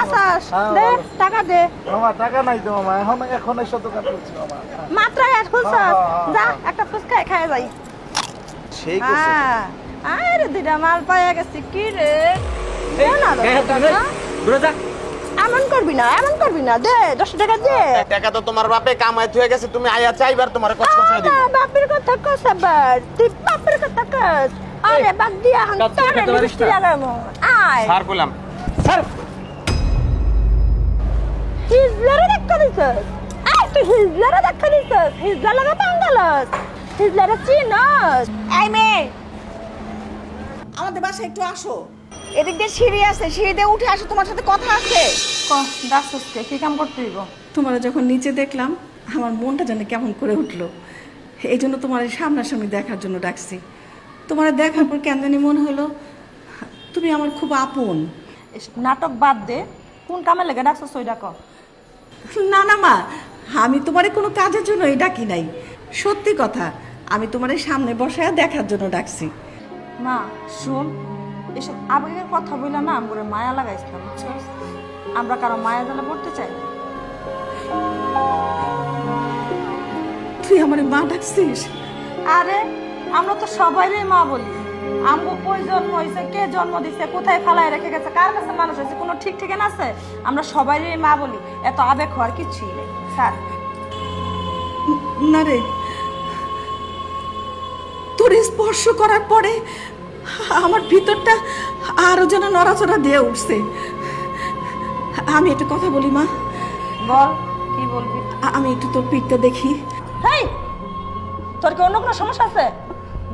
আছিস? দে টাকা দে। মামা টাকা নাই তো মামা, এখন এসে দোকান করছি মামা। মাত্র এক খুলছস, যা একটা ফুচকা খায় যাই। সেই করছে। আরে দুইটা মাল পাইয়া গেছি কি রে? দূরে যা। এমন করবি না, দে 10 টাকা দে। টাকা তো তোমার বাপে কামাই হয়ে গেছে, তুমি আইয়া চাইবার তোমার কষ্ট করে দিব। বাপের কথা কস আবার, তুই বাপের কথা কস। আরে বাদ দিয়া হান তোরে মিষ্টি লাগামু। আয় স্যার কইলাম স্যার হিজলারে দেখা দিছস। আয় তুই হিজলারে দেখা দিছস, হিজলা লাগা পাঙ্গালস, হিজলারে চিনস। এই মেয়ে, আমাদের বাসায় একটু আসো। এদিক দিয়ে সিঁড়ি আছে, সিঁড়ি দিয়ে উঠে আসো, তোমার সাথে কথা আছে। ডাকছসকে কি কাম করতে হইব? তোমার যখন নিচে দেখলাম আমার মনটা যেন কেমন করে উঠলো, এই জন্য তোমার সামনাসামনি দেখার জন্য ডাকছি। তোমার দেখার পর কেন জানি মনে হলো তুমি আমার খুব আপন। নাটক বাদ দে, কোন কামে লেগে ডাকছস ওই ডাক। না না মা, আমি তোমারে কোনো কাজের জন্য এই ডাকি নাই, সত্যি কথা, আমি তোমার সামনে বসায় দেখার জন্য ডাকছি। মা শুন, এসব আবেগের কথা বইলা না আমরা মায়া লাগাইছ না, বুঝছস? আমরা কারো মায়া জালে পড়তে চাই না। তুই আমার মা ডাকছিস? আরে আমরা তো সবাইরে মা বলি। আমগো কই জন্ম হইছে, কে জন্ম দিছে, কোথায় ফালায় রেখে গেছে, কার কাছে মানুষ হয়েছে, কোনো ঠিক ঠিকানা আছে? আমরা সবাইরে মা বলি, এত আবেগ হওয়ার কিছুই নেই স্যার। না রে, তোর স্পর্শ করার পরে আমার ভিতরটা আরো যেন নড়াচড়া দিয়ে উঠছে। আমি একটা কথা বলি মা। বল, কি বলবি? আমি একটু তোর পিঠটা দেখি। হেই, তোর কি অন্য কোনো সমস্যা আছে?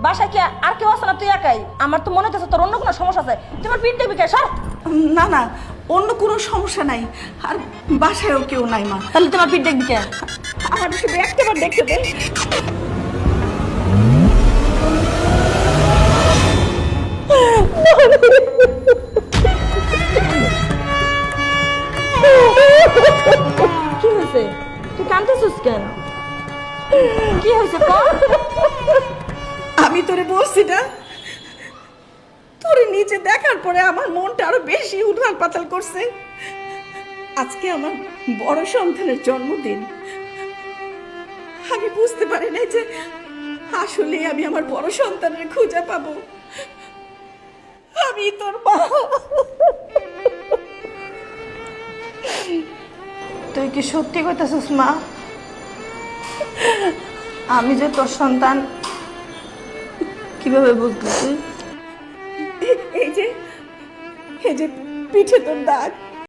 বাসায় কি আর কেউ আছে না, তুই একাই? আমার তো মনে হচ্ছে তোর অন্য কোনো সমস্যা আছে। তোমার পিঠ দেখবি কে? সর। না না, অন্য কোনো সমস্যা নাই, আর বাসায়ও কেউ নাই মা। তাহলে তোমার পিঠ দেখবি কে? আমার শুধু একটাবার দেখতে দে। কি হয়েছে? তুই কাঁদতেছিস কেন? কি হয়েছে? আমি তোরে বলছি না, তোরে নিচে দেখার পরে আমার মনটা আরো বেশি উথাল পাতাল করছে। আজকে আমার বড় সন্তানের জন্মদিন, আমি বুঝতে পারি নাই যে আসলে আমি আমার বড় সন্তানের খুঁজে পাবো। আমি তোর মা। তুই কি সত্যি কইতেছিস মা? আমি যে তোর সন্তান কিভাবে বুঝলি তুই? এই যে পিঠে তোর দাগ,